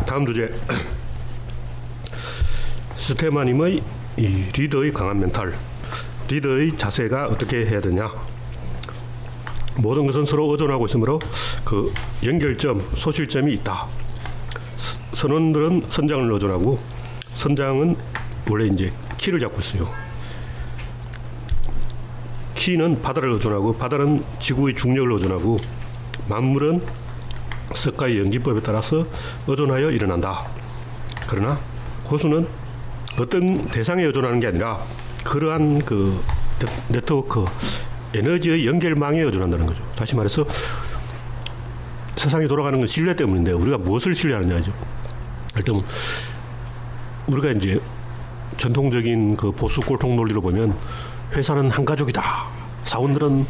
다음 주제. 스테마님의 이 리더의 강한 멘탈. 리더의 자세가 어떻게 해야 되냐. 모든 것은 서로 의존하고 있으므로 그 연결점, 소실점이 있다. 선원들은 선장을 의존하고 선장은 원래 이제 키를 잡고 있어요. 키는 바다를 의존하고 바다는 지구의 중력을 의존하고 만물은 석가의 연기법에 따라서 의존하여 일어난다. 그러나 고수는 어떤 대상에 의존하는 게 아니라 그러한 그 네트워크, 에너지의 연결망에 의존한다는 거죠. 다시 말해서 세상이 돌아가는 건 신뢰 때문인데 우리가 무엇을 신뢰하느냐죠. 일단 우리가 이제 전통적인 그 보수 꼴통 논리로 보면 회사는 한 가족이다. 사원들은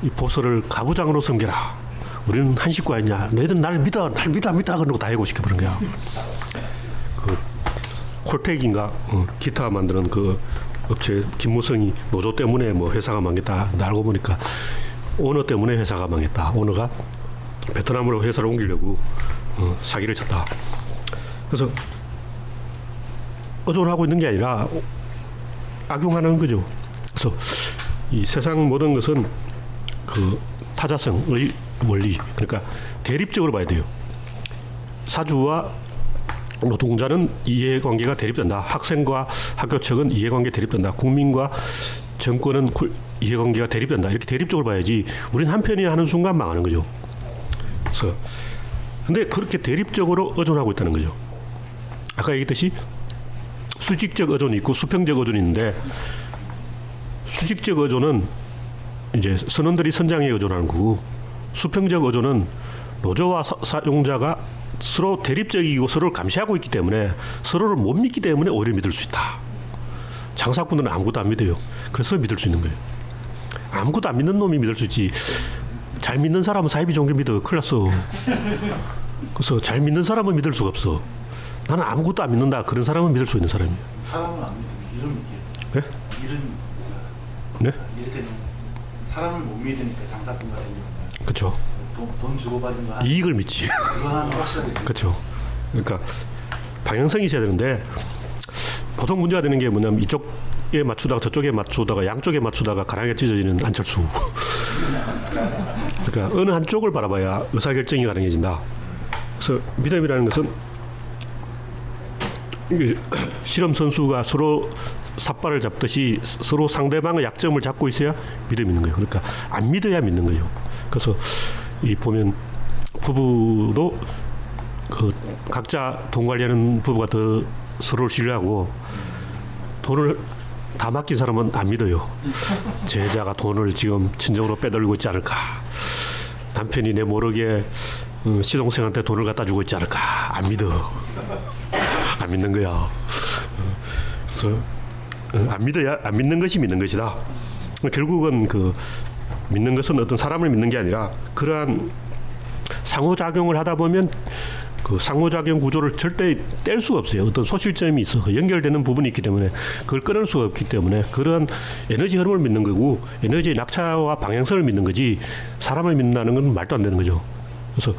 이 보수를 가부장으로 섬겨라. 우리는 한 식구 아니냐. 너희들 날 믿어, 그러고 다 해고시켜버린 거야. 그 콜텍인가 기타 만드는 그 업체 김무성이 노조 때문에 뭐 회사가 망했다. 알고 보니까 오너 때문에 회사가 망했다. 오너가 베트남으로 회사를 옮기려고 사기를 쳤다. 그래서 의존하고 있는 게 아니라 악용하는 거죠. 그래서 이 세상 모든 것은 그 타자성의 원리, 그러니까 대립적으로 봐야 돼요. 사주와 노동자는 이해관계가 대립된다. 학생과 학교 측은 이해관계 대립된다. 국민과 정권은 이해관계가 대립된다. 이렇게 대립적으로 봐야지 우리는 한편이 하는 순간 망하는 거죠. 그래서 근데 그렇게 대립적으로 의존하고 있다는 거죠. 아까 얘기했듯이 수직적 의존이 있고 수평적 의존이 있는데 수직적 의존은 이제 선원들이 선장에 의존하는 거고 수평적 의존은 노조와 사용자가 서로 대립적이고 서로를 감시하고 있기 때문에 서로를 못 믿기 때문에 오히려 믿을 수 있다. 장사꾼들은 아무것도 안 믿어요. 그래서 믿을 수 있는 거예요. 아무것도 안 믿는 놈이 믿을 수 있지. 잘 믿는 사람은 사이비 종교 믿어. 큰일 났어. 그래서 잘 믿는 사람은 믿을 수가 없어. 나는 아무것도 안 믿는다. 그런 사람은 믿을 수 있는 사람이에요. 사람을 안 믿으면 일을 믿게. 네? 일은 네? 이를테면 사람을 못 믿으니까 장사꾼 같은 경우는 그렇죠. 돈 주고받은 거 이익을 믿지. 그건 하는 확실하게. 그렇죠. 그러니까 방향성이 있어야 되는데 보통 문제가 되는 게 뭐냐면 이쪽에 맞추다가 저쪽에 맞추다가 양쪽에 맞추다가 가랑이가 찢어지는 안철수. 그러니까 어느 한쪽을 바라봐야 의사결정이 가능해진다. 그래서 믿음이라는 것은 실험 선수가 서로 삿발을 잡듯이 서로 상대방의 약점을 잡고 있어야 믿음이 있는 거예요. 그러니까 안 믿어야 믿는 거예요. 그래서 이 보면 부부도 그 각자 돈 관리하는 부부가 더 서로를 신뢰하고 돈을 다 맡긴 사람은 안 믿어요. 제자가 돈을 지금 친정으로 빼돌리고 있지 않을까. 남편이 내 모르게 시동생한테 돈을 갖다 주고 있지 않을까. 안 믿어. 안 믿는 거야. 그래서 안 믿는 것이 믿는 것이다. 결국은 그 믿는 것은 어떤 사람을 믿는 게 아니라 그러한 상호작용을 하다 보면 그 상호작용 구조를 절대 뗄 수가 없어요. 어떤 소실점이 있어. 연결되는 부분이 있기 때문에 그걸 끊을 수가 없기 때문에 그런 에너지 흐름을 믿는 거고 에너지의 낙차와 방향성을 믿는 거지 사람을 믿는다는 건 말도 안 되는 거죠. 그래서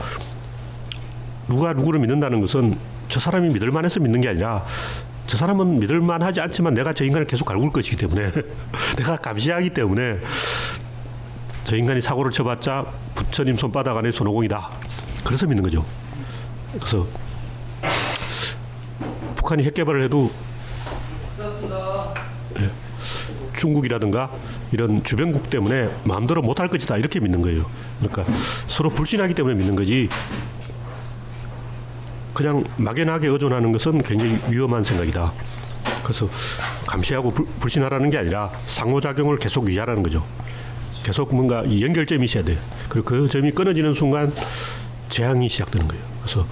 누가 누구를 믿는다는 것은 저 사람이 믿을 만해서 믿는 게 아니라 저 사람은 믿을 만하지 않지만 내가 저 인간을 계속 갈굴 것이기 때문에 내가 감시하기 때문에 저 인간이 사고를 쳐봤자 부처님 손바닥 안에 손오공이다. 그래서 믿는 거죠. 그래서 북한이 핵 개발을 해도 중국이라든가 이런 주변국 때문에 마음대로 못할 것이다 이렇게 믿는 거예요. 그러니까 서로 불신하기 때문에 믿는 거지 그냥 막연하게 의존하는 것은 굉장히 위험한 생각이다. 그래서 감시하고 불신하라는 게 아니라 상호작용을 계속 유지하라는 거죠. 계속 뭔가 이 연결점이 있어야 돼요. 그리고 그 점이 끊어지는 순간 재앙이 시작되는 거예요. 그래서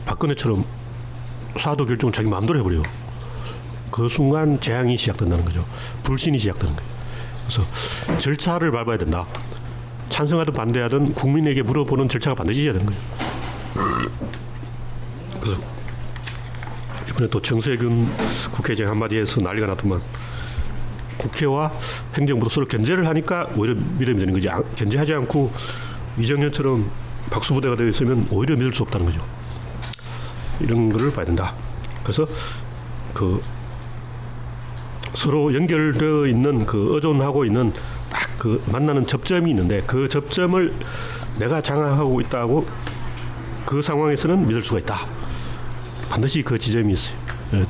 박근혜처럼 사도 결정을 자기 마음대로 해버려요. 그 순간 재앙이 시작된다는 거죠. 불신이 시작되는 거예요. 그래서 절차를 밟아야 된다. 찬성하든 반대하든 국민에게 물어보는 절차가 반드시 있어야 되는 거예요. 그래서 이번에 또 정세균 국회의장 한마디에서 난리가 났더만 국회와 행정부도 서로 견제를 하니까 오히려 믿음이 되는 거지. 견제하지 않고 이정현처럼 박수부대가 되어 있으면 오히려 믿을 수 없다는 거죠. 이런 거를 봐야 된다. 그래서 그 서로 연결되어 있는 그 의존하고 있는 딱 그 만나는 접점이 있는데 그 접점을 내가 장악하고 있다고 그 상황에서는 믿을 수가 있다. 반드시 그 지점이 있어요.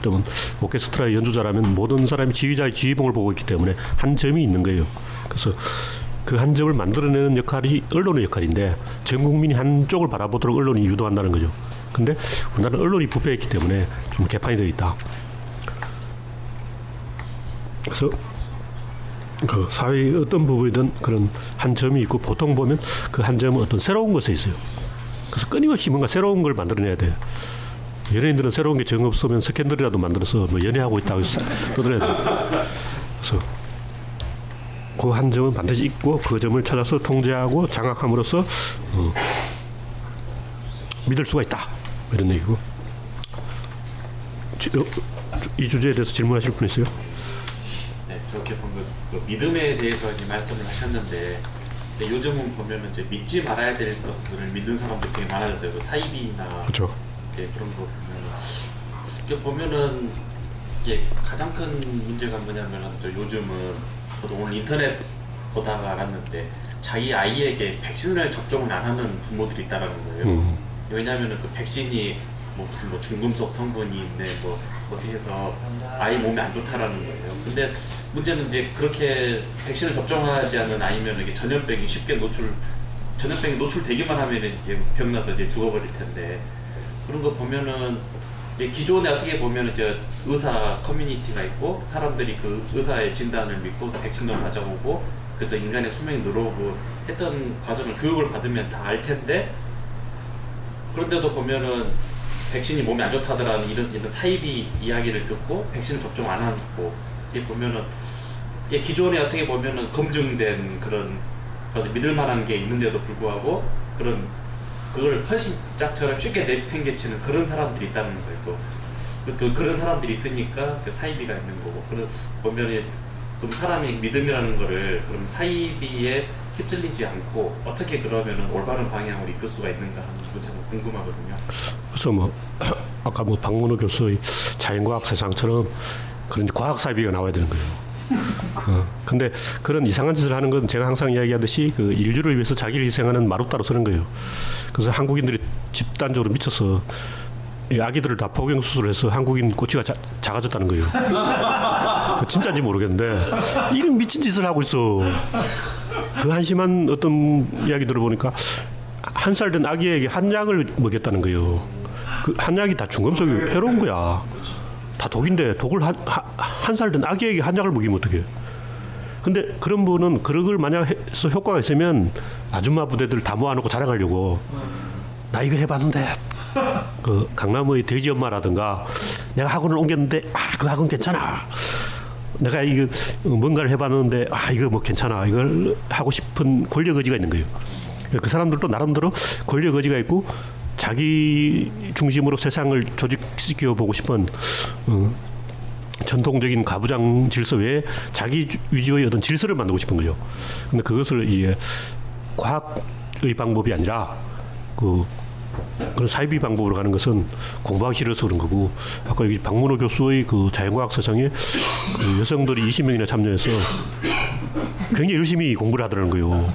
또 오케스트라의 연주자라면 모든 사람이 지휘자의 지휘봉을 보고 있기 때문에 한 점이 있는 거예요. 그래서 그 한 점을 만들어내는 역할이 언론의 역할인데 전 국민이 한쪽을 바라보도록 언론이 유도한다는 거죠. 근데 우리나라는 언론이 부패했기 때문에 좀 개판이 되어 있다. 그래서 그 사회의 어떤 부분이든 그런 한 점이 있고 보통 보면 그 한 점은 어떤 새로운 것에 있어요. 그래서 끊임없이 뭔가 새로운 걸 만들어내야 돼요. 연예인들은 새로운 게 정 없으면 스캔들이라도 만들어서 뭐 연애하고 있다고 떠들어야 돼요. 그래서 그 한 점은 반드시 있고 그 점을 찾아서 통제하고 장악함으로써 믿을 수가 있다. 이런 얘기고. 이 주제에 대해서 질문하실 분 있어요? 네, 저렇게 방금 그 믿음에 대해서 이제 말씀을 하셨는데, 근데 요즘은 보면은 이제 믿지 말아야 될 것들을 믿는 사람들이 되게 많아졌어요. 그 사이비나 그렇죠. 그런 거 보면은 이렇게 보면은 이게 가장 큰 문제가 뭐냐면은 또 요즘은 저도 오늘 인터넷 보다가 알았는데 자기 아이에게 백신을 접종을 안 하는 부모들이 있다라는 거예요. 왜냐하면은 그 백신이 뭐 무슨 뭐 중금속 성분이 있네 뭐 어떻게 해서 아이 몸에 안 좋다라는 거예요. 근데 문제는 이제 그렇게 백신을 접종하지 않은 아이면 이게 전염병이 쉽게 전염병이 노출되기만 하면은 이제 병나서 이제 죽어버릴 텐데, 그런 거 보면은 기존에 어떻게 보면은 이제 의사 커뮤니티가 있고 사람들이 그 의사의 진단을 믿고 백신을 맞아보고 그래서 인간의 수명이 늘어오고 했던 과정을 교육을 받으면 다 알 텐데, 그런데도 보면은 백신이 몸에 안 좋다더라는 이런 사이비 이야기를 듣고 백신을 접종 안 하고, 이게 보면은 기존에 어떻게 보면은 검증된 그런 것을 믿을 만한 게 있는데도 불구하고 그걸 헌신짝처럼 쉽게 내팽개치는 그런 사람들이 있다는 거예요. 또 그런 사람들이 있으니까 그 사이비가 있는 거고, 그런 보면은 그럼 사람이 믿음이라는 거를 그럼 사이비에 휩쓸리지 않고 어떻게 그러면은 올바른 방향으로 이끌 수가 있는가 하는 건 참 궁금하거든요. 그래서 뭐 아까 뭐 박문호 교수의 자연과학 세상처럼 그런 과학 사이비가 나와야 되는 거예요. 근데 그런 이상한 짓을 하는 건 제가 항상 이야기하듯이 그 인류를 위해서 자기를 희생하는 마루따로 서는 거예요. 그래서 한국인들이 집단적으로 미쳐서 이 아기들을 다 포경 수술해서 한국인 꼬치가 작아졌다는 거예요. 그 진짜인지 모르겠는데 이런 미친 짓을 하고 있어. 그 한심한 어떤 이야기 들어보니까 1살 된 아기에게 한약을 먹였다는 거예요. 그 한약이 다 중금속이 해로운 거야. 다 독인데 독을 한 살 된 아기에게 한약을 먹이면 어떡해. 근데 그런 분은 그걸 만약 해서 효과가 있으면 아줌마 부대들 다 모아놓고 자랑하려고 나 이거 해봤는데 그 강남의 돼지 엄마라든가 내가 학원을 옮겼는데 그 학원 괜찮아. 내가 이거 뭔가를 해봤는데 이거 뭐 괜찮아. 이걸 하고 싶은 권력 의지가 있는 거예요. 그 사람들도 나름대로 권력 의지가 있고 자기 중심으로 세상을 조직시켜 보고 싶은 전통적인 가부장 질서 외에 자기 위주의 어떤 질서를 만들고 싶은 거죠. 근데 그것을 이게 과학의 방법이 아니라 그런 사이비 방법으로 가는 것은 공부하기 싫어서 그런 거고, 아까 여기 박문호 교수의 그 자연과학 세상에 그 여성들이 20명이나 참여해서 굉장히 열심히 공부를 하더라는 거예요.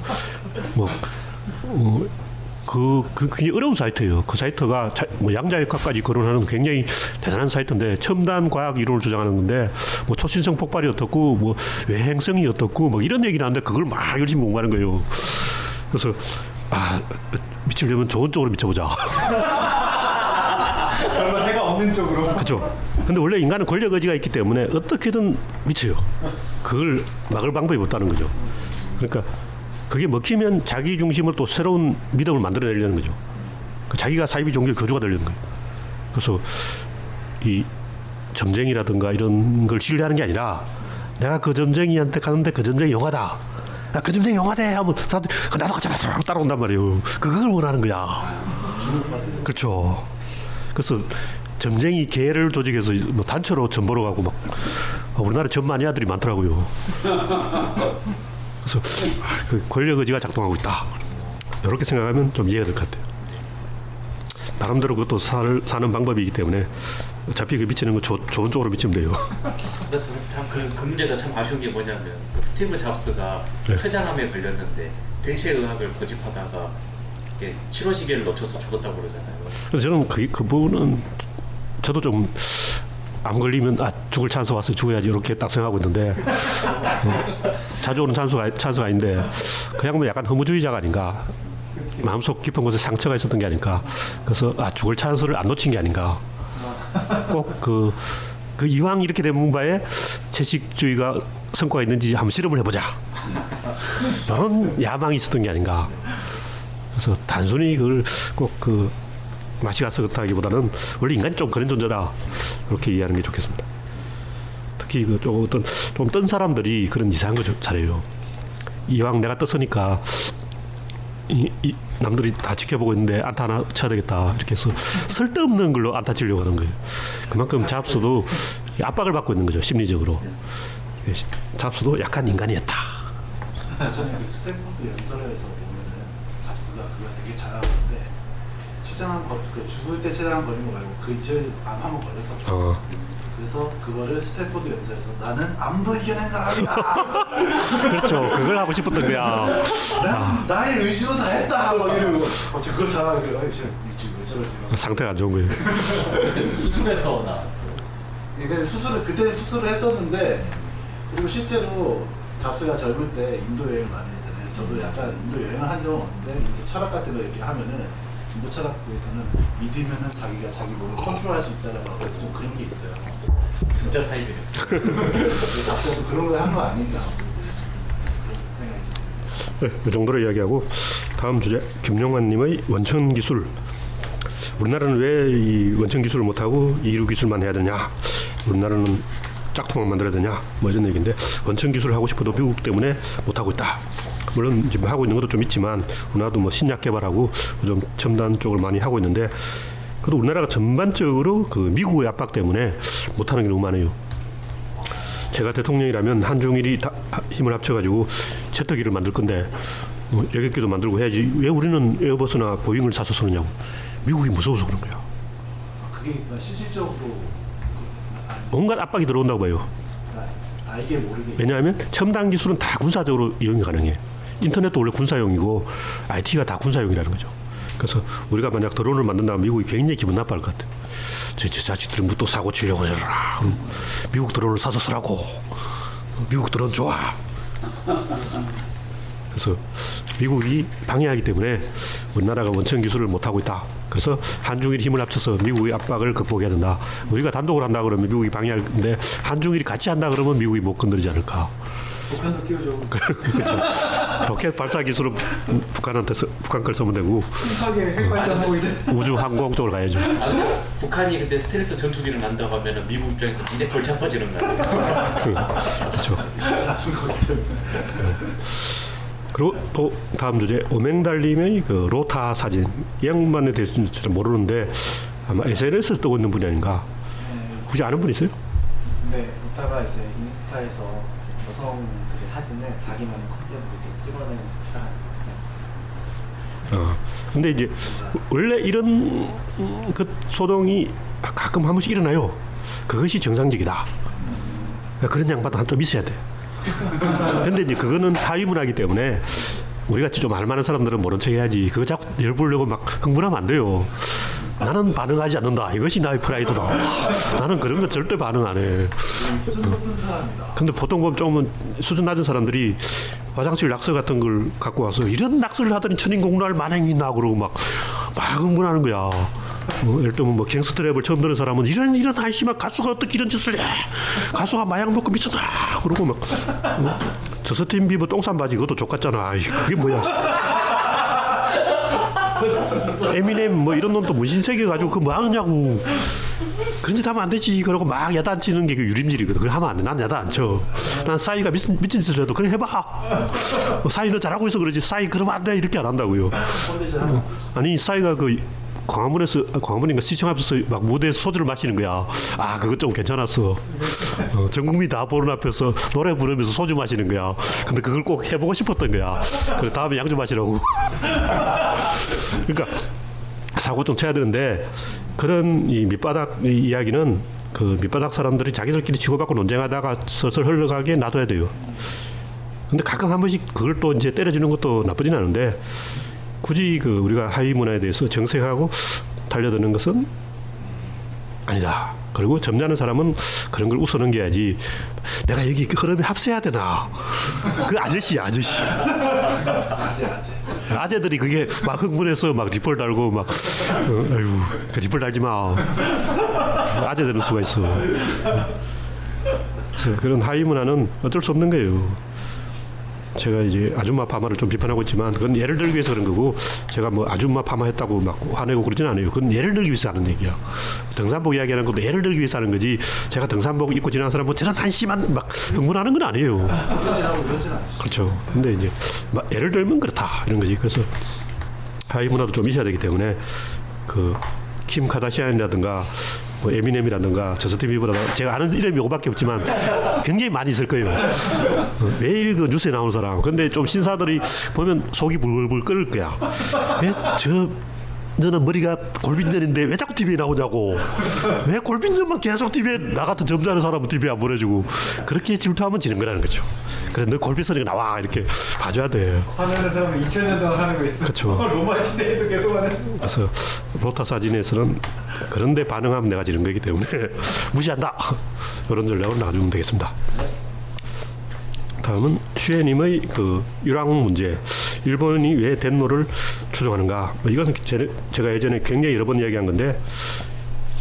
굉장히 어려운 사이트예요. 그 사이트가 뭐 양자역학까지 거론하는 굉장히 대단한 사이트인데 첨단 과학 이론을 주장하는 건데 뭐 초신성 폭발이 어떻고 뭐 외행성이 어떻고 뭐 이런 얘기를 하는데 그걸 막 열심히 공부하는 거예요. 그래서 미치려면 좋은 쪽으로 미쳐보자. 별로 해가 없는 쪽으로. 그렇죠. 근데 원래 인간은 권력 의지가 있기 때문에 어떻게든 미쳐요. 그걸 막을 방법이 없다는 거죠. 그러니까 그게 먹히면 자기 중심으로 또 새로운 믿음을 만들어내려는 거죠. 자기가 사이비 종교 교주가 되려는 거예요. 그래서 이 점쟁이라든가 이런 걸 신뢰하는 게 아니라 내가 그 점쟁이한테 가는데 그 점쟁이 영하다. 그 점쟁이 영하대 하면 사람들이 나도 같이 따라온단 말이에요. 그걸 원하는 거야. 그렇죠. 그래서 점쟁이 개를 조직해서 뭐 단체로 점 보러 가고 막 우리나라에 점 마니아들이 많더라고요. 그래서 그 권력 의지가 작동하고 있다. 이렇게 생각하면 좀 이해가 될 것 같아요. 나름대로 그것도 사는 방법이기 때문에 어차피 그 미치는 거 좋은 쪽으로 미치면 돼요. 근데 저는 참그 문제가 참 아쉬운 게 뭐냐면 그 스티브 잡스가 네. 췌장암에 걸렸는데 대체의학을 고집하다가 이게 치료 시기를 놓쳐서 죽었다고 그러잖아요. 그래서 저는 그 부분은 저도 좀 안 걸리면 죽을 찬스 왔어 죽어야지 이렇게 딱 생각하고 있는데 자주 오는 찬스가 아닌데 그냥 뭐 약간 허무주의자가 아닌가, 마음속 깊은 곳에 상처가 있었던 게 아닌가, 그래서 죽을 찬스를 안 놓친 게 아닌가, 꼭 그 이왕 이렇게 된 바에 채식주의가 성과가 있는지 한번 실험을 해보자 이런 야망이 있었던 게 아닌가. 그래서 단순히 그걸 꼭 맛이 가서 그렇다기보다는 원래 인간이 좀 그런 존재다 이렇게 이해하는 게 좋겠습니다. 특히 좀 뜬 사람들이 그런 이상한 거 잘해요. 이왕 내가 떴으니까 남들이 다 지켜보고 있는데 안타 하나 쳐야 되겠다 이렇게 해서 쓸데없는 걸로 안타 치려고 하는 거예요. 그만큼 잡스도 압박을 받고 있는 거죠, 심리적으로. 잡스도 약간 인간이었다. 저는 그 스탠포드 연설에서 보면은 잡스가 그거 되게 잘하는데 그 죽을 때 췌장암 걸린 거 말고 그 이전에 암 한번 걸렸었어요. 그래서 그거를 스탠포드 연설에서 나는 암도 이겨낸 사람이다. 그렇죠. 그걸 하고 싶었던 거야. 나의 의지로 다 했다. 막 이러고 저 그걸 잘하는 지금 왜 저러지? 상태가 안 좋은 거예요. 수술에서 나왔어요. 그러니까 그때 수술을 했었는데, 그리고 실제로 잡스가 젊을 때 인도 여행을 많이 했잖아요. 저도 약간 인도 여행을 한 적은 없는데 인도 철학 같은 거 이렇게 하면은 인도 철학에서는 믿으면은 자기가 자기 몸을 컨트롤할 수 있다라고 하고 좀 그런 게 있어요. 진짜 사이비네. 잡스도 그런 걸 한 거 아닌가. 네, 이 정도로 이야기하고 다음 주제, 김용환님의 원천 기술. 우리나라는 왜 이 원천 기술을 못하고 이루 기술만 해야 되냐? 우리나라는 짝퉁만 만들어야 되냐? 뭐 이런 얘기인데, 원천 기술을 하고 싶어도 미국 때문에 못하고 있다. 물론 지금 하고 있는 것도 좀 있지만 우리나라도 뭐 신약 개발하고 좀 첨단 쪽을 많이 하고 있는데, 그래도 우리나라가 전반적으로 그 미국의 압박 때문에 못하는 게 너무 많아요. 제가 대통령이라면 한중일이 다 힘을 합쳐가지고 채터기를 만들 건데 여객기도 만들고 해야지 왜 우리는 에어버스나 보잉을 사서 쓰느냐고. 미국이 무서워서 그런 거야. 그게 실질적으로 온갖 압박이 들어온다고 봐요. 알게 모르게. 왜냐하면 첨단 기술은 다 군사적으로 이용이 가능해. 인터넷도 원래 군사용이고 IT가 다 군사용이라는 거죠. 그래서 우리가 만약 드론을 만든다면 미국이 굉장히 기분 나빠할 것 같아. 저 자식들은 뭐 또 사고 치려고 저러라. 미국 드론을 사서 쓰라고. 미국 드론 좋아. 그래서 미국이 방해하기 때문에 우리나라가 원천 기술을 못하고 있다. 그래서 한중일 힘을 합쳐서 미국의 압박을 극복해야 된다. 우리가 단독으로 한다 그러면 미국이 방해하는데 한중일이 같이 한다 그러면 미국이 못 건드리지 않을까. 북한도 끼워줘. 그렇죠. 로켓 발사 기술은 북한 걸 쓰면 되고 심하게 핵발전하고 이제. 우주 항공 쪽으로 가야죠. 북한이 근데 스텔스 전투기를 만다고 하면 미국 입장에서 굉장히 골치 아파지는 거예요. 그렇죠. 그리고 또 다음 주제, 오맹달님의 그 로타 사진. 이 양반에 대해서는 잘 모르는데 아마 SNS에서 뜨고 있는 분이 아닌가. 혹시 아는 분 있어요? 네, 로타가 이제 인스타에서 이제 여성들의 사진을 자기만의 컨셉으로 이렇게 찍어내는 사람. 근데 이제 원래 이런 그 소동이 가끔 한 번씩 일어나요. 그것이 정상적이다. 그런 양반도 한 좀 있어야 돼. 근데 이제 그거는 하위 문화이기 때문에 우리 같이 좀 알만한 사람들은 모른 척 해야지. 그거 자꾸 열불려고 막 흥분하면 안 돼요. 나는 반응하지 않는다. 이것이 나의 프라이드다. 나는 그런 거 절대 반응 안 해. 수준 높은 사람이다. 근데 보통 보면 조금 수준 낮은 사람들이 화장실 낙서 같은 걸 갖고 와서 이런 낙서를 하더니 천인공노할 만행이 있나 그러고 막 흥분하는 거야. 예를 들면 뭐 갱스트랩을 처음 듣는 사람은 이런 한심한 가수가 어떻게 이런 짓을 해? 가수가 마약 먹고 미쳤다 그러고 막 저스틴 비버 똥싼 바지 그것도 족같잖아. 아이, 그게 뭐야? 에미넴 뭐 이런 놈도 문신 새겨가지고 그거 뭐 하느냐고. 그런 짓 하면 안 되지. 그러고 막 야단치는 게 그 유림질이거든. 그걸 하면 안 돼. 난 야단 안 쳐. 난 싸이가 미친 짓을 해도 그래 해봐. 싸이는 잘하고 있어 그러지. 싸이 그러면 안 돼. 이렇게 안 한다고요. 아니 싸이가 그 광화문인가 시청 앞에서 막 무대에서 소주를 마시는 거야. 아, 그거 좀 괜찮았어. 전 국민이 다 보는 앞에서 노래 부르면서 소주 마시는 거야. 근데 그걸 꼭 해보고 싶었던 거야. 그래 다음에 양주 마시라고. 그러니까 사고 좀 쳐야 되는데 그런 이 밑바닥 이야기는 그 밑바닥 사람들이 자기들끼리 치고받고 논쟁하다가 슬슬 흘러가게 놔둬야 돼요. 근데 가끔 한 번씩 그걸 또 이제 때려주는 것도 나쁘진 않은데 굳이 그 우리가 하위 문화에 대해서 정색하고 달려드는 것은 아니다. 그리고 점잖은 사람은 그런 걸 웃어 넘겨야지. 내가 여기 그 흐름에 합세해야 되나? 그 아저씨야, 아저씨. 아재. 아재들이 그게 막 흥분해서 막 리플 달고 막 아이고 그 리플 달지 마. 아재들은 수가 있어. 그래서 그런 하위 문화는 어쩔 수 없는 거예요. 제가 이제 아줌마 파마를 좀 비판하고 있지만 그건 예를 들기 위해서 그런 거고 제가 뭐 아줌마 파마했다고 막 화내고 그러진 않아요. 그건 예를 들기 위해서 하는 얘기야. 등산복 이야기하는 것도 예를 들기 위해서 하는 거지. 제가 등산복 입고 지나는 사람 뭐 저런 한심한 막 흥분하는 건 아니에요. 그러진 않죠. 그렇죠. 근데 이제 막 예를 들면 그렇다 이런 거지. 그래서 하위 문화도 좀 있어야 되기 때문에 그 킴 카다시안이라든가 뭐 에미넴이라든가 저스틴 비버라든가 제가 아는 이름이 이거밖에 없지만 굉장히 많이 있을 거예요. 매일 그 뉴스에 나오는 사람. 근데 좀 신사들이 보면 속이 불불 끓을 거야. 왜 너는 머리가 골빈전인데 왜 자꾸 TV에 나오냐고. 왜 골빈전만 계속 TV에 나 같은 점잖은 사람은 TV에 안 보내주고. 그렇게 질투하면 지는 거라는 거죠. 그래 너 골빈선이가 나와 이렇게 봐줘야 돼. 화면을 세우면 2000년 동안 하는 거 있어. 그쵸. 로마 시대에도 계속 안 했어. 그래서 로타 사진에서는 그런데 반응하면 내가 지는 거기 때문에 무시한다. 이런 전략으로 나가주면 되겠습니다. 다음은 슈에님의 그 유랑 문제. 일본이 왜 덴노를 추종하는가? 이건 제가 예전에 굉장히 여러 번 이야기한 건데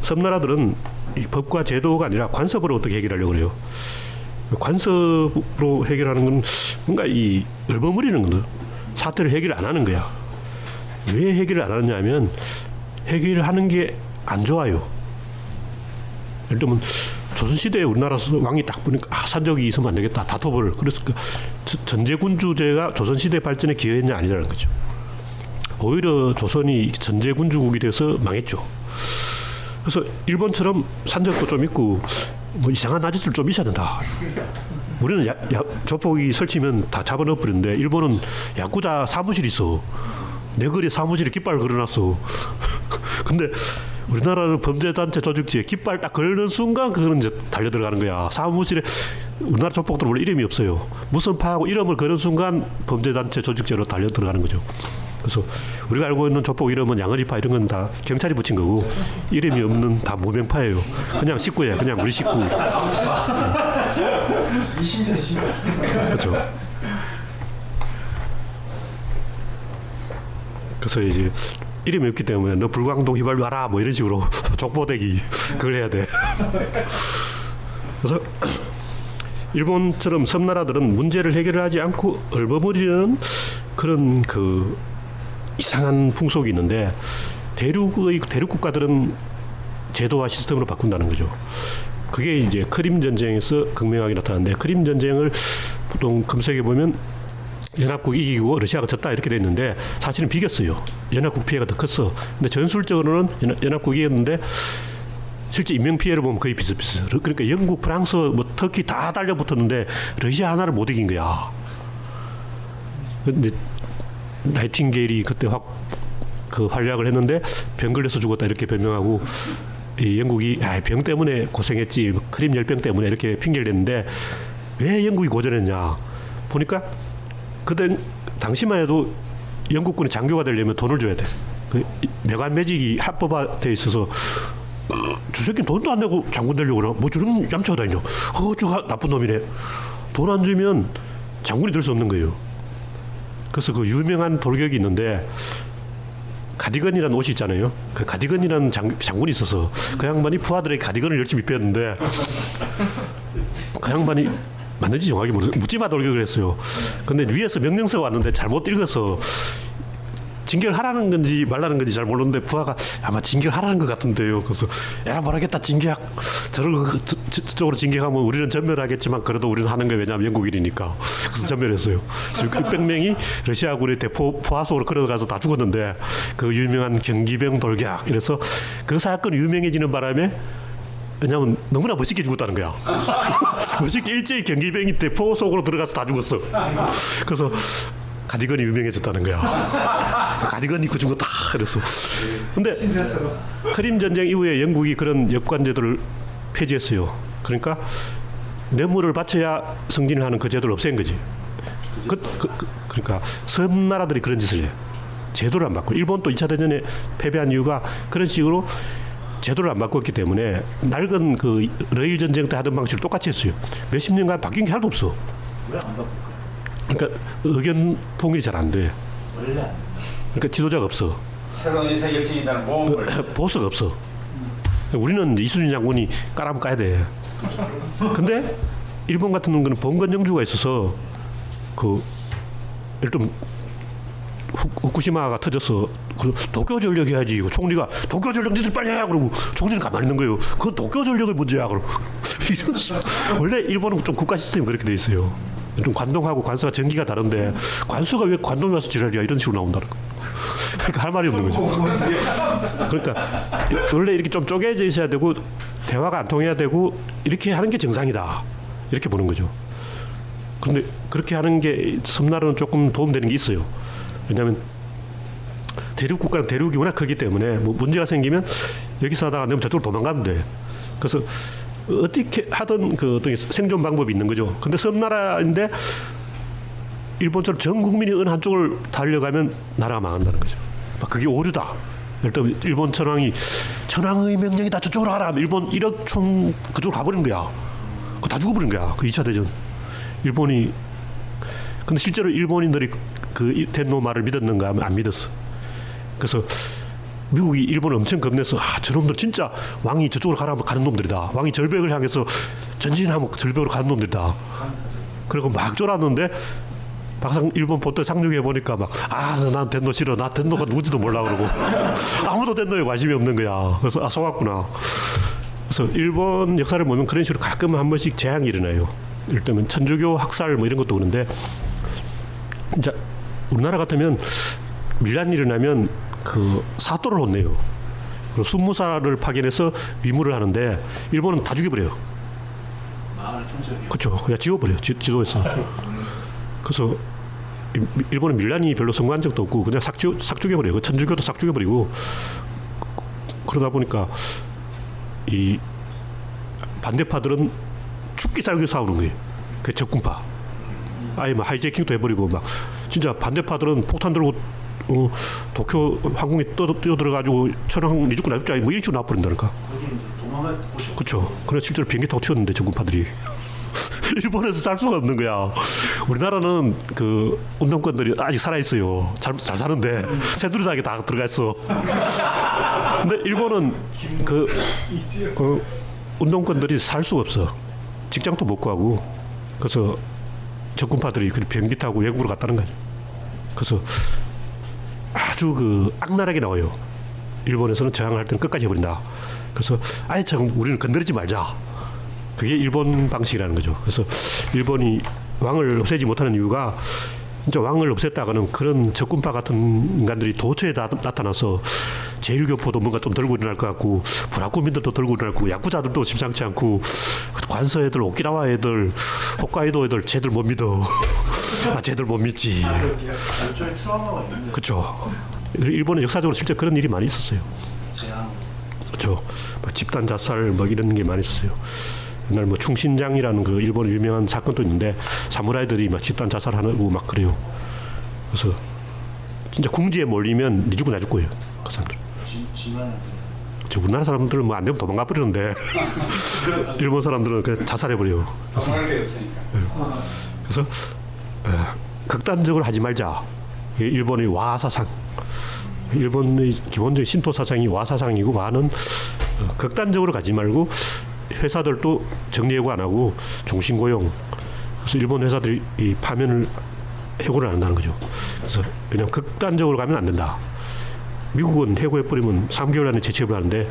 섬나라들은 이 법과 제도가 아니라 관습으로 어떻게 해결하려고 그래요. 관습으로 해결하는 건 뭔가 이 얼버무리는 거거든. 사태를 해결 안 하는 거야. 왜 해결을 안 하느냐 하면 해결하는 게 안 좋아요. 예를 들면 조선시대에 우리나라 왕이 딱 보니까 산적이 있으면 안 되겠다. 다퉈볼. 그래서 그 전제군주제가 조선시대 발전에 기여했냐 아니라는 거죠. 오히려 조선이 전제군주국이 돼서 망했죠. 그래서 일본처럼 산적도 좀 있고 뭐 이상한 아저씨들 좀 있어야 된다. 우리는 조폭이 설치면 다 잡아넣어버리는데 일본은 야쿠자 사무실이 있어. 내 거리에 사무실에 깃발을 걸어놨어. 근데 우리나라는 범죄단체 조직지에 깃발 딱 걸는 순간 그거는 이제 달려들어가는 거야. 사무실에 우리나라 조폭들은 원래 이름이 없어요. 무슨 파하고 이름을 거는 순간 범죄단체 조직죄로 달려들어가는 거죠. 그래서 우리가 알고 있는 조폭 이름은 양어리파 이런 건 다 경찰이 붙인 거고 이름이 없는 다 무명파예요. 그냥 식구예요. 그냥 우리 식구. 이심전심. 그렇죠. 그래서 이제 이름이 없기 때문에 너 불광동 휘발유 와라 뭐 이런 식으로 족보대기 그걸 해야 돼. 그래서 일본처럼 섬나라들은 문제를 해결하지 않고 얼버무리는 그런 그 이상한 풍속이 있는데 대륙 국가들은 제도와 시스템으로 바꾼다는 거죠. 그게 이제 크림 전쟁에서 극명하게 나타났는데 크림 전쟁을 보통 검색해 보면 연합국이 이기고 러시아가 졌다 이렇게 돼 있는데 사실은 비겼어요. 연합국 피해가 더 컸어. 근데 전술적으로는 연합국이 이겼는데 실제 인명 피해를 보면 거의 비슷비슷해요. 그러니까 영국, 프랑스, 뭐 터키 다 달려붙었는데 러시아 하나를 못 이긴 거야. 근데 나이팅게일이 그때 그 활약을 했는데 병 걸려서 죽었다 이렇게 변명하고 이 영국이 병 때문에 고생했지 크림 열병 때문에 이렇게 핑계를 냈는데 왜 영국이 고전했냐 보니까 그때 당시만 해도 영국군이 장교가 되려면 돈을 줘야 돼. 그 매관 매직이 합법화돼 있어서 주새끼는 돈도 안 내고 장군 되려고 그래. 뭐 저런 얌체가 다니냐. 저가 나쁜 놈이네. 돈 안 주면 장군이 될 수 없는 거예요. 그래서 그 유명한 돌격이 있는데 가디건이라는 옷이 있잖아요. 그 가디건이라는 장군이 있어서 그 양반이 부하들에게 가디건을 열심히 빼었는데 그 양반이 맞는지 정확히 모르겠어요. 묻지마 돌격을 했어요. 근데 위에서 명령서가 왔는데 잘못 읽어서 징계하라는 건지 말라는 건지 잘 모르는데 부하가 아마 징계하라는 것 같은데요. 그래서 야 모르겠다 징계 저쪽으로 징계하면 우리는 전멸하겠지만 그래도 우리는 하는 거예요. 왜냐하면 영국인이니까. 그래서 전멸했어요. 600명이 러시아군의 대포 포화 속으로 걸어가서 다 죽었는데 그 유명한 경기병 돌격 이래서 그 사건이 유명해지는 바람에 왜냐면 너무나 멋있게 죽었다는 거야. 멋있게 일제히 경기병이 대포 속으로 들어가서 다 죽었어. 그래서 가디건이 유명해졌다는 거야. 가디건 입고 준 거 다 그랬어. 근데 크림 전쟁 이후에 영국이 그런 역관제도를 폐지했어요. 그러니까 뇌물을 바쳐야 승진을 하는 그 제도를 없앤 거지. 그러니까 섬나라들이 그런 짓을 해요. 제도를 안 바꿔. 일본도 2차 대전에 패배한 이유가 그런 식으로 제도를 안 바꿨기 때문에 낡은 그 러일 전쟁 때 하던 방식을 똑같이 했어요. 몇십 년간 바뀐 게 하나도 없어. 왜 안 바꿀까? 그러니까 의견 통일이 잘 안 돼. 원래 안 된다. 그러니까 지도자가 없어. 새로운 의사결정이라는 모험을 보스가 없어. 우리는 이제 이순신 장군이 까라면 까야 돼. 근데 일본 같은 거는 봉건 영주가 있어서 그 일단 후쿠시마가 터져서 그 도쿄 전력 해야지. 총리가 도쿄 전력 니들 빨리 해 그러고 총리는 가만히 있는 거예요. 그건 도쿄 전력의 문제야 그러고 이런 원래 일본은 좀 국가 시스템이 그렇게 돼 있어요. 좀 관동하고 관서가 전기가 다른데 관수가 왜 관동이 와서 지랄이야 이런 식으로 나온다는 거. 그러니까 할 말이 없는 거죠. 그러니까 원래 이렇게 좀 쪼개져 있어야 되고 대화가 안 통해야 되고 이렇게 하는 게 정상이다 이렇게 보는 거죠. 그런데 그렇게 하는 게 섬나라는 조금 도움되는 게 있어요. 왜냐하면 대륙 국가는 대륙이 워낙 크기 때문에 뭐 문제가 생기면 여기서 하다가 안 되면 저쪽으로 도망가면 돼. 그래서 어떻게 하던 그 어떤 생존 방법이 있는 거죠. 근데 섬나라인데 일본처럼 전 국민이 어느 한쪽을 달려가면 나라가 망한다는 거죠. 그게 오류다. 일단 일본 천황의 명령이다 저쪽으로 하라. 일본 1억 총 그쪽으로 가버린 거야. 그거 다 죽어버린 거야. 그 2차 대전. 일본이 근데 실제로 일본인들이 그 텐노 말을 믿었는가 하면 안 믿었어. 그래서 미국이 일본을 엄청 겁내서 저놈들 진짜 왕이 저쪽으로 가는 놈들이다. 왕이 절벽을 향해서 전진하면 절벽으로 가는 놈들이다. 그리고 막 쫄았는데 막상 일본 본토에 상륙해 보니까 난 텐노 싫어. 나 텐노가 누군지도 몰라 그러고 아무도 텐노에 관심이 없는 거야. 그래서 속았구나. 그래서 일본 역사를 보면 그런 식으로 가끔 한 번씩 재앙이 일어나요. 예를 들면 천주교 학살 뭐 이런 것도 그런데 이제 우리나라 같으면 밀란이 일어나면 그 사또를 혼내요. 그리고 순무사를 파견해서 위무를 하는데 일본은 다 죽여버려요. 마을을 통째로. 그렇죠. 그냥 지워버려요. 지도에서. 그래서 일본은 밀란이 별로 성공한 적도 없고 그냥 싹 죽여버려요. 천주교도 싹 죽여버리고 그러다 보니까 이 반대파들은 죽기 살기 싸우는 거예요. 그 적군파. 아예 막 하이제킹도 해버리고 막 진짜 반대파들은 폭탄 들고 도쿄 항공에 뛰어들어가지고 천황 니 죽고 나 죽자 뭐 이런 식으로 나버린다니까. 거기 이제 도망갈 곳이. 그렇죠. 그래 실제로 비행기 타고 튀었는데 적군파들이 일본에서 살 수가 없는 거야. 우리나라는 그 운동권들이 아직 살아 있어요. 잘 사는데 새누리당에 다 들어가 있어. 근데 일본은 그 운동권들이 살 수가 없어. 직장도 못 구하고. 그래서 적군파들이 그 비행기 타고 외국으로 갔다는 거죠. 그래서 아주 그 악랄하게 나와요. 일본에서는 저항할 때는 끝까지 해버린다. 그래서 아예 참 우리는 건드리지 말자. 그게 일본 방식이라는 거죠. 그래서 일본이 왕을 없애지 못하는 이유가 진짜 왕을 없앴다가는 그런 적군파 같은 인간들이 도처에 나타나서 제일교포도 뭔가 좀 들고 일어날 것 같고 브라쿠민들도 들고 일어날 거고 야쿠자들도 심상치 않고 관서 애들, 오키나와 애들, 홋카이도 애들 쟤들 못 믿어. 쟤들 못 믿지. 일종의 트라우마가 있는데. 그렇죠. 일본은 역사적으로 실제 그런 일이 많이 있었어요. 재앙. 그렇죠. 집단 자살 뭐 이런 게 많이 있었어요. 옛날 뭐 충신장이라는 그 일본 유명한 사건도 있는데 사무라이들이 막 집단 자살하고 막 그래요. 그래서 진짜 궁지에 몰리면 니 죽고 나 죽고요. 그 사람들. 지만. 저 우리나라 사람들은 뭐 안 되면 도망가 버리는데 일본 사람들은 그냥 자살해 버려요. 도망갈 데 없으니까. 그래서 극단적으로 하지 말자. 이게 일본의 와 사상. 일본의 기본적인 신토 사상이 와 사상이고 와는 극단적으로 가지 말고 회사들도 정리해고 안 하고 종신고용. 그래서 일본 회사들이 이 파면을 해고를 안 한다는 거죠. 그래서 그냥 극단적으로 가면 안 된다. 미국은 해고해버리면 3개월 안에 재취업을 하는데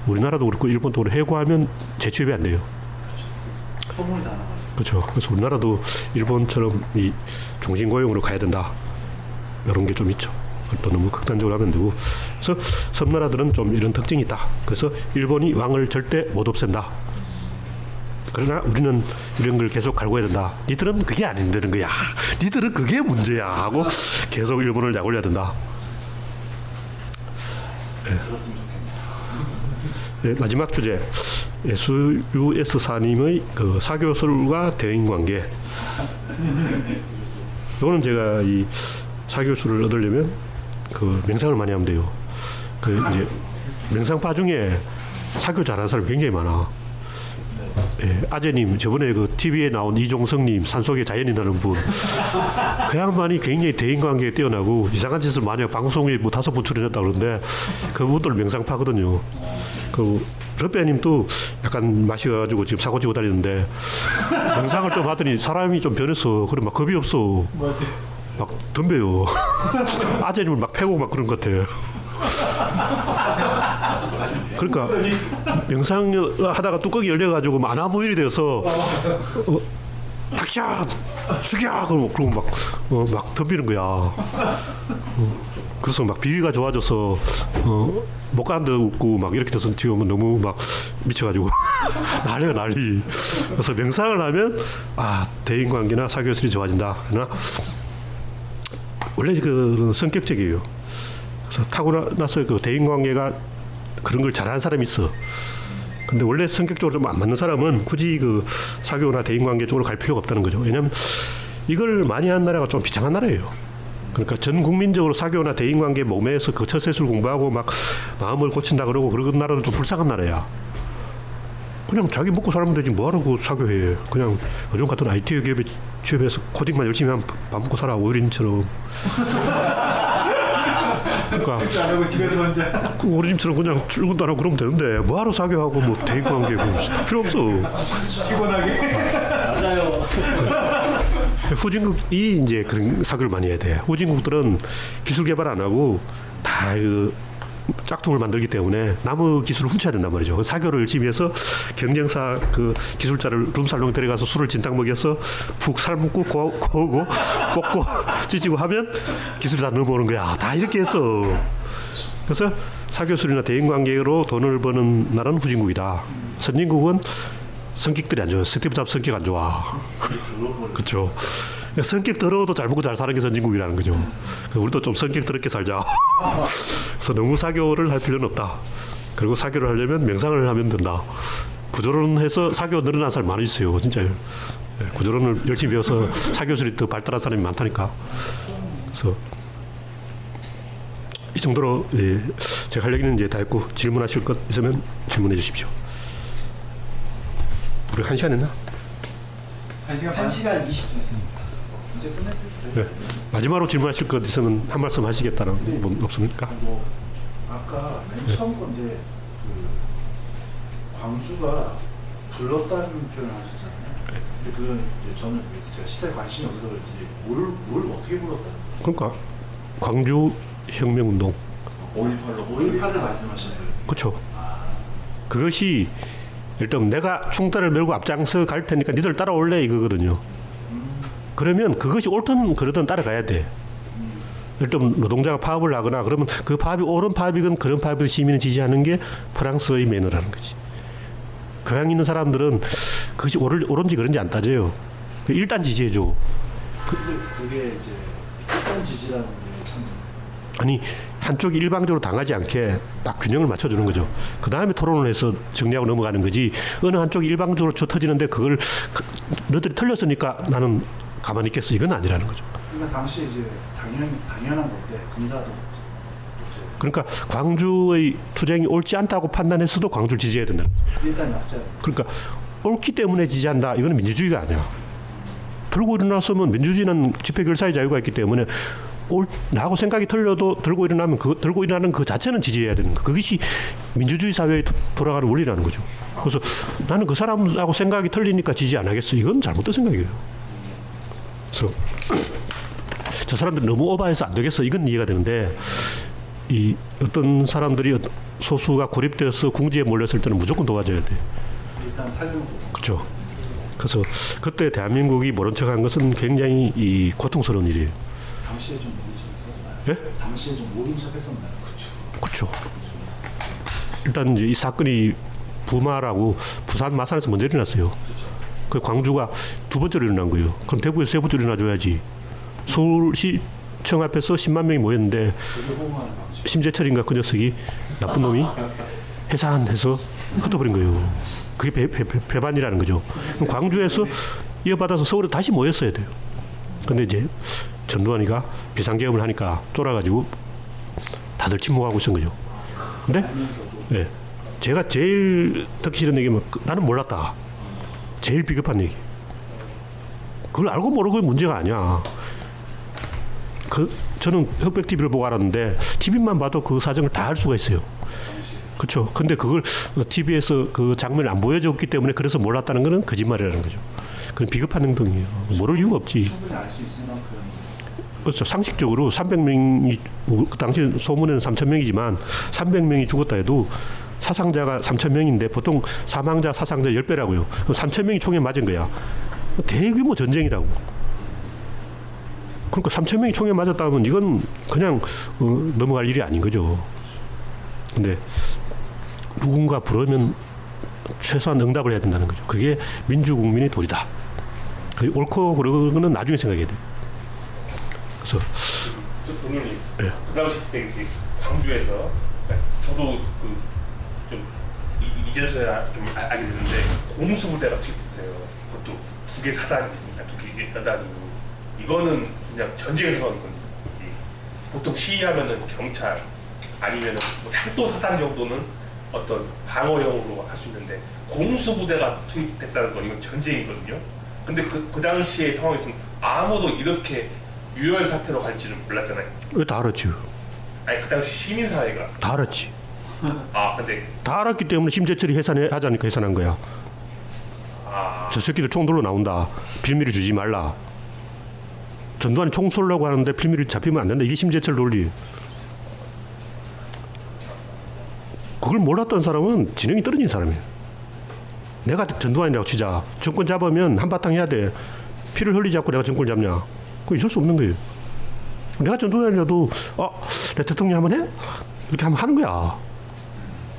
우리나라도 그렇고 일본도 그렇고 해고하면 재취업이 안 돼요. 소문이 다 나가지고. 그렇죠. 그래서 우리나라도 일본처럼 이 종신고용으로 가야 된다. 이런 게 좀 있죠. 또 너무 극단적으로 하면 되고. 그래서 섬나라들은 좀 이런 특징이 있다. 그래서 일본이 왕을 절대 못 없앤다. 그러나 우리는 이런 걸 계속 갈구해야 된다. 니들은 그게 안 된다는 거야. 니들은 그게 문제야 하고 계속 일본을 약올려야 된다. 들었으면 좋겠네요. 네, 마지막 주제 SUS4님의 그 사교술과 대인관계. 이거는 제가 이 사교술을 얻으려면 그 명상을 많이 하면 돼요. 그 이제 명상파 중에 사교 잘하는 사람이 굉장히 많아. 예, 아재님 저번에 그 TV에 나온 이종성님 산속의 자연이라는 분, 그 양반이 굉장히 대인관계에 뛰어나고 이상한 짓을 많이 하고 방송에 뭐 5번 출연했다 그러는데 그분들 명상파거든요. 그 러비아님도 약간 마셔가지고 지금 사고 치고 다니는데 명상을 좀 하더니 사람이 좀 변했어. 그래 막 겁이 없어. 막 덤벼요. 아재님을 막 패고 막 그런 것 같아. 그러니까 명상을 하다가 뚜껑이 열려가지고 막 아나무인이 돼서 닥쳐 죽여 그러고 막 덤비는 거야. 그래서 막 비위가 좋아져서 못 가는 데 웃고 막 이렇게 돼서 지금은 너무 막 미쳐가지고 난리가 난리. 그래서 명상을 하면 대인관계나 사교술이 좋아진다. 그러나 원래 그 성격적이에요. 그래서 타고나서 그 대인관계가 그런 걸 잘하는 사람이 있어. 근데 원래 성격적으로 좀 안 맞는 사람은 굳이 그 사교나 대인관계 쪽으로 갈 필요가 없다는 거죠. 왜냐하면 이걸 많이 하는 나라가 좀 비참한 나라예요. 그러니까 전 국민적으로 사교나 대인관계 몸에서 그 처세술 공부하고 막 마음을 고친다 그러고 그런 나라는 좀 불쌍한 나라야. 그냥 자기 먹고 살면 되지 뭐하라고 사교해. 그냥 요즘 같은 IT 기업에 취업해서 코딩만 열심히 하면 밥 먹고 살아. 오유림처럼. 그러니까 안 하고 집에서 혼자. 그 어린이처럼 그냥 출근도 안 하고 그러면 되는데 뭐하러 사교하고 뭐 대인관계고 필요 없어. 피곤하게. 후진국이 이제 그런 사교를 많이 해야 돼. 후진국들은 기술 개발 안 하고 다 그 짝퉁을 만들기 때문에 남의 기술을 훔쳐야 된단 말이죠. 사교를 열심히 해서 경쟁사 그 기술자를 룸살롱에 데려가서 술을 진탕 먹여서 푹 삶고 구우고 볶고 찌지고 하면 기술이 다 넘어오는 거야. 다 이렇게 했어. 그래서 사교술이나 대인관계로 돈을 버는 나라는 후진국이다. 선진국은 성격들이 안 좋아요. 스티브 잡스 성격 안 좋아. 그렇죠. 성격 더러워도 잘 먹고 잘 사는 게 선진국이라는 거죠. 우리도 좀 성격 더럽게 살자. 그래서 너무 사교를 할 필요는 없다. 그리고 사교를 하려면 명상을 하면 된다. 구조론해서 사교 늘어난 사람이 많이 있어요. 진짜요. 구조론을 열심히 배워서 사교술이 더 발달한 사람이 많다니까. 그래서 이 정도로 제가 할 얘기는 이제 다 했고 질문하실 것 있으면 질문해 주십시오. 우리 1시간 했나? 1시간 반. 1시간 20분 했습니다. 이제 끝낼 네. 마지막으로 질문하실 것 있으면 한 말씀 하시겠다는 분 없습니까? 뭐 아까 맨 처음 건데 그 광주가 불렀다는 표현을 하셨잖아요. 근데 그건 이제 저는 제가 시사에 관심이 없어서 그런지 뭘 어떻게 불렀다는 거예요? 그러니까 광주 혁명운동. 5.18을 말씀하시는 거예요? 그렇죠. 그것이 일단 내가 충돌을 메고 앞장서 갈 테니까 니들 따라올래 이거거든요. 그러면 그것이 옳든 그러든 따라가야 돼. 일단 노동자가 파업을 하거나 그러면 그 파업이 옳은 파업이건 그런 파업을 시민을 지지하는 게 프랑스의 매너라는 거지. 교양 있는 사람들은 그것이 옳은지 그런지 안 따져요. 일단 지지해줘. 근데 그게 이제 일단 지지라는 게 참 아니 한쪽이 일방적으로 당하지 않게 딱 균형을 맞춰주는 거죠. 그 다음에 토론을 해서 정리하고 넘어가는 거지. 어느 한쪽이 일방적으로 터지는데 그걸 너희들이 틀렸으니까 나는 가만히 있겠어. 이건 아니라는 거죠. 그러니까 당시 이제 당연한 건데 군사도 이제 그러니까 광주의 투쟁이 옳지 않다고 판단했어도 광주를 지지해야 된다. 일단 약자. 그러니까 옳기 때문에 지지한다. 이거는 민주주의가 아니야. 들고 일어났으면 민주주의는 집회 결사의 자유가 있기 때문에 나하고 생각이 틀려도 들고 일어나면 들고 일어나는 그 자체는 지지해야 되는 거. 그것이 민주주의 사회에 돌아가는 원리라는 거죠. 그래서 나는 그 사람하고 생각이 틀리니까 지지 안 하겠어. 이건 잘못된 생각이에요. 그래서 저 사람들 너무 오버해서 안 되겠어. 이건 이해가 되는데 이 어떤 사람들이 소수가 고립되어서 궁지에 몰렸을 때는 무조건 도와줘야 돼. 일단 살려놓고. 그렇죠. 그래서 그때 대한민국이 모른 척한 것은 굉장히 이 고통스러운 일이에요. 당시에 좀 모른 척했었나요? 예? 당시에 좀 모른 척했었나요? 그렇죠. 일단 이제 이 사건이 부마라고 부산 마산에서 먼저 일어났어요. 그 광주가 두 번째로 일어난 거예요. 그럼 대구에서 세 번째로 일어나줘야지. 서울시 구청 앞에서 10만 명이 모였는데 심재철인가 그 녀석이 나쁜 놈이 해산해서 흩어버린 거예요. 그게 배반이라는 거죠. 그럼 광주에서 이어받아서 서울에 다시 모였어야 돼요. 근데 이제 전두환이가 비상계엄을 하니까 쫄아가지고 다들 침묵하고 있었던 거죠. 근데 예, 제가 제일 듣기 싫은 얘기는 나는 몰랐다. 제일 비겁한 얘기. 그걸 알고 모르고 문제가 아니야. 저는 흑백 TV를 보고 알았는데 TV만 봐도 그 사정을 다 알 수가 있어요. 그렇죠. 근데 그걸 TV에서 그 장면을 안 보여줬기 때문에 그래서 몰랐다는 것은 거짓말이라는 거죠. 그건 비겁한 행동이에요. 모를 이유가 없지. 충분히 알 수 있을 만큼. 그렇죠. 상식적으로 300명이 그 당시 소문에는 3,000명이지만 300명이 죽었다 해도 사상자가 3,000명인데 보통 사망자 사상자 10배라고요. 3,000명이 총에 맞은 거야. 대규모 전쟁이라고. 그러니까 3,000명이 총에 맞았다면 이건 그냥 넘어갈 일이 아닌 거죠. 근데 누군가 부르면 최소한 응답을 해야 된다는 거죠. 그게 민주국민의 도리다. 그게 옳고 그르고는 나중에 생각해야 돼요. 그래서 본인이 예. 그 당시 때 이렇게 광주에서 저도 좀 이제서야 좀 알게 됐는데 공수부대가 투입됐어요. 그것도 두 개 사단입니다. 두 개 여단이고 이거는 그냥 전쟁의 상황이거든요. 보통 시위하면은 경찰 아니면은 뭐 향도 사단 정도는 어떤 방어용으로 할 수 있는데 공수부대가 투입됐다는 건 이건 전쟁이거든요. 근데 그 당시의 상황에서는 아무도 이렇게 유혈 사태로 갈지는 몰랐잖아요. 왜 다 알았지? 아니 그 당시 시민사회가 다 알았지. 근데 다 알았기 때문에 심재철이 하자니까 해산한 거야. 저 새끼들 총 들고 나온다. 빌미를 주지 말라. 전두환이 총 쏠려고 하는데 빌미를 잡히면 안 된다. 이게 심재철 논리. 그걸 몰랐던 사람은 지능이 떨어진 사람이에요. 내가 전두환이라고 치자. 정권 잡으면 한바탕 해야 돼. 피를 흘리지 않고 내가 정권 잡냐. 그거 있을 수 없는 거예요. 내가 전두환이라도 내 대통령 한번 해? 이렇게 하면 하는 거야.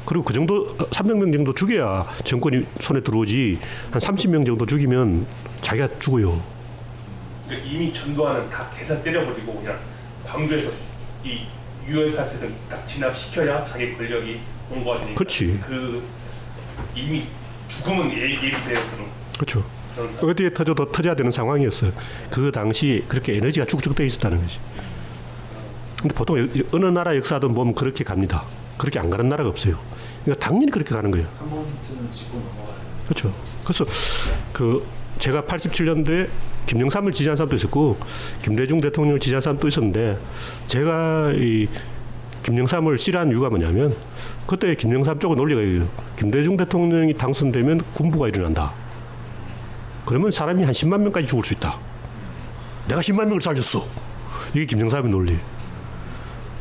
그리고 그 정도 300명 정도 죽여야 정권이 손에 들어오지. 한 30명 정도 죽이면 자기가 죽어요. 그러니까 이미 전두환은 다 계산 때려버리고 그냥 광주에서 이 유혈 사태든 딱 진압시켜야 자기 권력이 온 거 아니니까. 그렇지. 그 이미 죽음은 예비되어 그렇죠. 어디에 터져도 터져야 되는 상황이었어요. 그 당시 그렇게 에너지가 축적되어 있었다는 거지. 근데 보통 어느 나라 역사든 보면 그렇게 갑니다. 그렇게 안 가는 나라가 없어요. 그러니까 당연히 그렇게 가는 거예요. 한 번쯤은 짚고 넘어가야 돼요. 그렇죠. 그래서 제가 87년도에 김영삼을 지지한 사람도 있었고 김대중 대통령을 지지한 사람도 있었는데 제가 이 김영삼을 싫어하는 이유가 뭐냐면 그때 김영삼 쪽의 논리가 이래요. 김대중 대통령이 당선되면 군부가 일어난다. 그러면 사람이 한 10만 명까지 죽을 수 있다. 내가 10만 명을 살렸어. 이게 김영삼의 논리.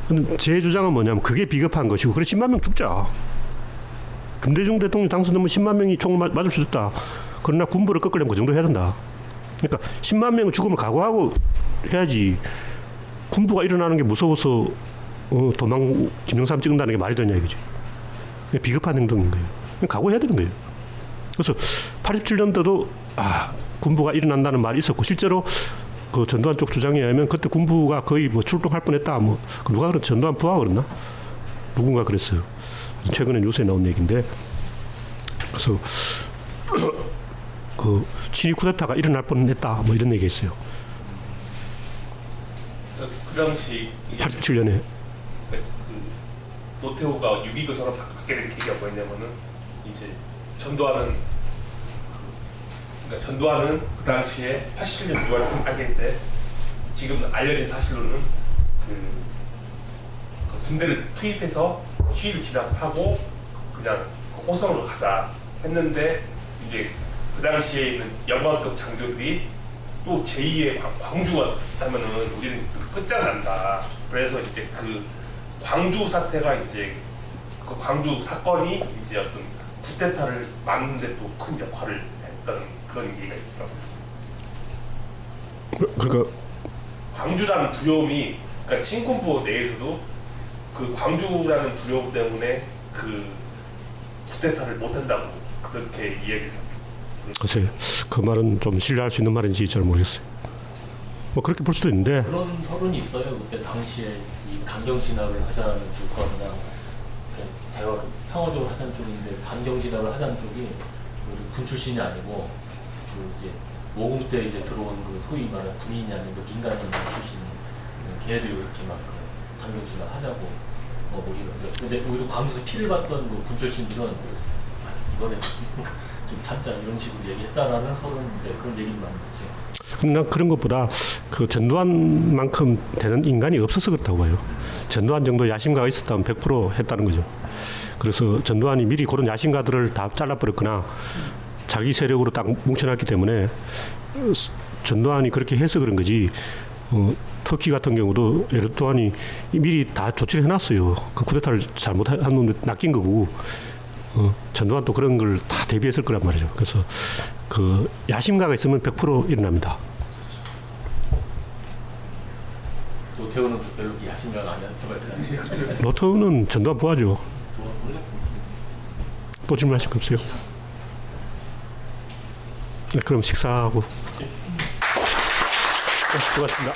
근데 제 주장은 뭐냐면 그게 비겁한 것이고 그래 10만 명 죽자. 김대중 대통령 당선되면 10만 명이 총 맞을 수 있다. 그러나 군부를 꺾으려면 그 정도 해야 된다. 그러니까 10만 명은 죽음을 각오하고 해야지. 군부가 일어나는 게 무서워서 김영삼 찍는다는 게 말이 되냐 이거지. 비겁한 행동인 거예요. 각오해야 되는 거예요. 그래서 87년도도 군부가 일어난다는 말이 있었고 실제로 그 전두환 쪽 주장에 의하면 그때 군부가 거의 뭐 출동할 뻔했다. 뭐 누가 그랬 전두환 부하가 그랬나? 누군가 그랬어요. 최근에 뉴스에 나온 얘기인데 그래서 그 친위 쿠데타가 일어날 뻔했다. 뭐 이런 얘기가 있어요. 그 당시 87년에 그 노태우가 6.29 선언 받게 된 계기가 뭐였냐면은 이제 전두환은 그 당시에 87년 6월 한일 때 지금 알려진 사실로는 그 군대를 투입해서 시위를 진압하고 그냥 호성으로 가자 했는데 이제 그 당시에 있는 영관급 장교들이 또 제2의 광주가 하면은 우리는 끝장난다. 그래서 이제 그 광주 사태가 이제 그 광주 사건이 이제 어떤 쿠데타를 막는데 또 큰 역할을 했다는 그런 얘기가 있더라고요. 그러니까 광주라는 두려움이 그러니까 친군부 내에서도 그 광주라는 두려움 때문에 그 쿠데타를 못한다고 그렇게 이야기를 합니다. 글쎄 그 말은 좀 신뢰할 수 있는 말인지 잘 모르겠어요. 뭐 그렇게 볼 수도 있는데 그런 설은 있어요. 그때 당시에 이 강경 진압을 하자는 쪽과 그냥 대화 평화적으로 하자는 쪽인데 강경 진압을 하자는 쪽이 군 출신이 아니고 그 이제 모금 때 이제 들어온 그 소위 말하는 군인이 아니고 민간인 출신 걔네들이 이렇게 막 강경 진압 하자고 오히려 근데 오히려 광주에서 피를 봤던 그 군 출신들은 이번에 좀 참자 이런 식으로 얘기했다라는 설은 그런 얘기는 많이 있죠. 그냥 그런 것보다 그 전두환만큼 되는 인간이 없어서 그렇다고 봐요. 전두환 정도 야심가가 있었다면 100% 했다는 거죠. 그래서 전두환이 미리 그런 야심가들을 다 잘라버렸거나 자기 세력으로 딱 뭉쳐놨기 때문에 전두환이 그렇게 해서 그런 거지. 터키 같은 경우도 에르도안이 미리 다 조치를 해놨어요. 그 쿠데타를 잘못한 놈들 낚인 거고 전두환도 그런 걸 다 대비했을 거란 말이죠. 그래서 그 야심가가 있으면 100% 일어납니다. 노태우는 별로 야심가가 아니었던 것 같아요. 노태우는 전두환 부하죠. 또 질문하실 거 없어요? 네, 그럼 식사하고. 네, 수고하셨습니다.